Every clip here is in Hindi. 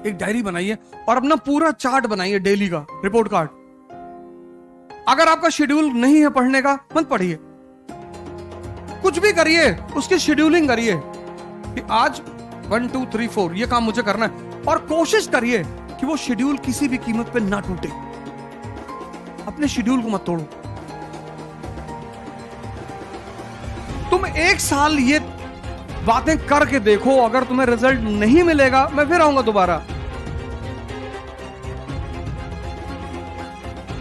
एक डायरी बनाइए और अपना पूरा चार्ट बनाइए डेली का, रिपोर्ट कार्ड। अगर आपका शेड्यूल नहीं है पढ़ने का, मत पढ़िए। कुछ भी करिए, उसकी शेड्यूलिंग करिए कि आज 1 2 3 4 ये काम मुझे करना है, और कोशिश करिए कि वो शेड्यूल किसी भी कीमत पे ना टूटे। अपने शेड्यूल को मत तोड़ो। तुम 1 साल ये बातें करके देखो, अगर तुम्हें रिजल्ट नहीं मिलेगा, मैं फिर आऊंगा दोबारा।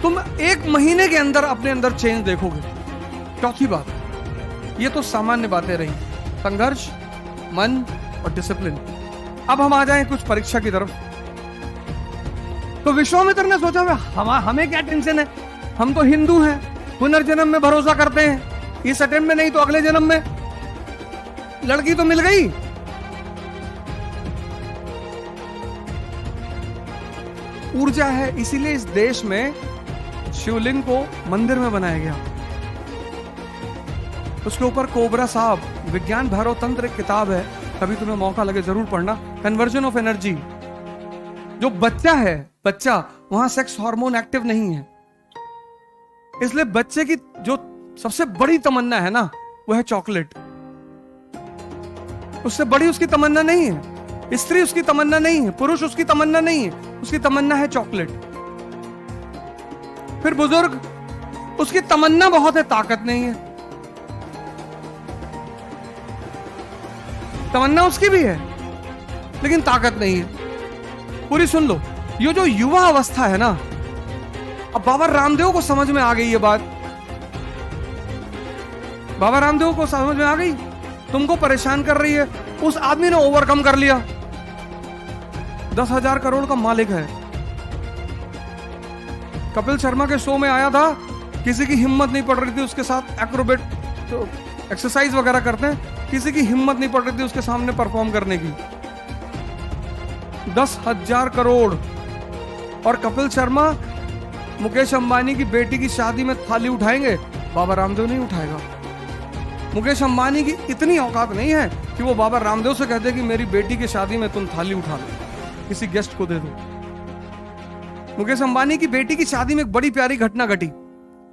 तुम 1 महीने के अंदर अपने अंदर चेंज देखोगे। चौथी बात, ये तो सामान्य बातें रही, संघर्ष, मन और डिसिप्लिन। अब हम आ जाएं कुछ परीक्षा की तरफ। तो विश्वामित्र ने सोचा हमें क्या टेंशन है, हम तो हिंदू हैं, पुनर्जन्म में भरोसा करते हैं, इस अटेम्प्ट में नहीं तो अगले जन्म में। लड़की तो मिल गई, ऊर्जा है, इसीलिए इस देश में शिवलिंग को मंदिर में बनाया गया। उसके ऊपर कोबरा साहब, विज्ञान भैरव तंत्र एक किताब है, कभी तुम्हें मौका लगे जरूर पढ़ना। Conversion of energy. जो बच्चा है, बच्चा, वहां सेक्स हार्मोन एक्टिव नहीं है, इसलिए बच्चे की जो सबसे बड़ी तमन्ना है ना, वो है चॉकलेट। उससे बड़ी उसकी तमन्ना नहीं है, स्त्री उसकी तमन्ना नहीं है, पुरुष उसकी तमन्ना नहीं है, उसकी तमन्ना है चॉकलेट। फिर बुजुर्ग, उसकी तमन्ना बहुत है, ताकत नहीं है। तमन्ना उसकी भी है लेकिन ताकत नहीं है। पूरी सुन लो, ये जो युवा अवस्था है ना, अब बाबा रामदेव को समझ में आ गई ये बात। बाबा रामदेव को समझ में आ गई, तुमको परेशान कर रही है। उस आदमी ने ओवरकम कर लिया, 10,000 करोड़ का मालिक है। कपिल शर्मा के शो में आया था, किसी की हिम्मत नहीं पड़ रही थी उसके साथ एक्रोबेट तो एक्सरसाइज वगैरह करते हैं, किसी की हिम्मत नहीं पड़ रही थी उसके सामने परफॉर्म करने की। 10,000 करोड़। और कपिल शर्मा मुकेश अंबानी की बेटी की शादी में थाली उठाएंगे, बाबा रामदेव नहीं उठाएगा। मुकेश अंबानी की इतनी औकात नहीं है कि वो बाबा रामदेव से कहते कि मेरी बेटी की शादी में तुम थाली उठा लो, किसी गेस्ट को दे दो। मुकेश अंबानी की बेटी की शादी में एक बड़ी प्यारी घटना घटी।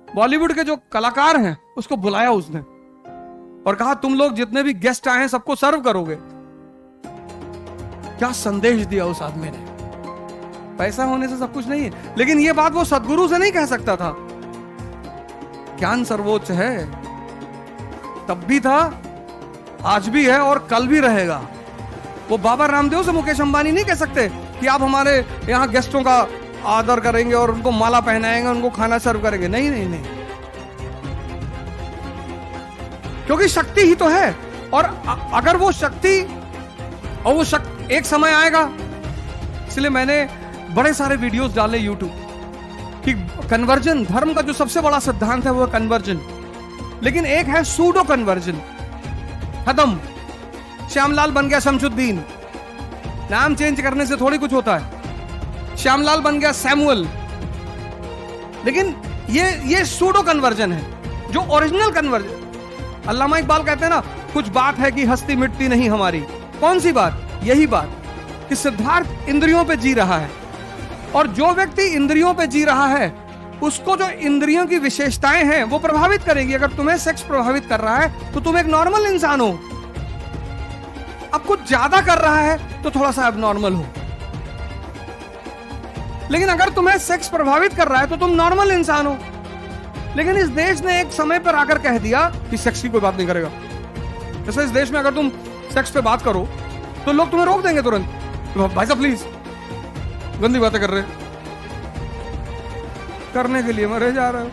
बॉलीवुड के जो कलाकार हैं उसको बुलाया उसने और कहा तुम लोग जितने भी गेस्ट आए हैं सबको सर्व करोगे। क्या संदेश दिया उस आदमी ने। पैसा होने से सब कुछ नहीं है, लेकिन यह बात वो सदगुरु से नहीं कह सकता था। ज्ञान सर्वोच्च है, तब भी था, आज भी है और कल भी रहेगा। वो बाबा रामदेव से मुकेश अंबानी नहीं कह सकते कि आप हमारे यहां गेस्टों का आदर करेंगे और उनको माला पहनाएंगे, उनको खाना सर्व करेंगे। नहीं नहीं नहीं, क्योंकि शक्ति ही तो है। और अगर वो शक्ति, और वो शक्ति एक समय आएगा, इसलिए मैंने बड़े सारे वीडियोस डाले यूट्यूब कि कन्वर्जन, धर्म का जो सबसे बड़ा सिद्धांत है वो है कन्वर्जन, लेकिन एक है सूडो कन्वर्जन। खत्म, श्यामलाल बन गया शमशुद्दीन, नाम चेंज करने से थोड़ी कुछ होता है। श्यामलाल बन गया सैमुअल, लेकिन ये सूडो कन्वर्जन है। जो ओरिजिनल कन्वर्जन, अल्लामा इकबाल कहते हैं ना, कुछ बात है कि हस्ती मिटती नहीं हमारी। कौन सी बात? यही बात कि सिद्धार्थ इंद्रियों पे जी रहा है, और जो व्यक्ति इंद्रियों पे जी रहा है उसको जो इंद्रियों की विशेषताएं हैं वो प्रभावित करेगी। अगर तुम्हें सेक्स प्रभावित कर रहा है तो तुम एक नॉर्मल इंसान हो। अब कुछ ज्यादा कर रहा है तो थोड़ा सा एबनॉर्मल हो, लेकिन अगर तुम्हें सेक्स प्रभावित कर रहा है तो तुम नॉर्मल इंसान हो। लेकिन इस देश ने एक समय पर आकर कह दिया कि सेक्स की कोई बात नहीं करेगा। जैसे इस देश में अगर तुम सेक्स पे बात करो तो लोग तुम्हें रोक देंगे तुरंत, तो भाई साहब प्लीज, गंदी बातें कर रहे, करने के लिए मरे जा रहे हो।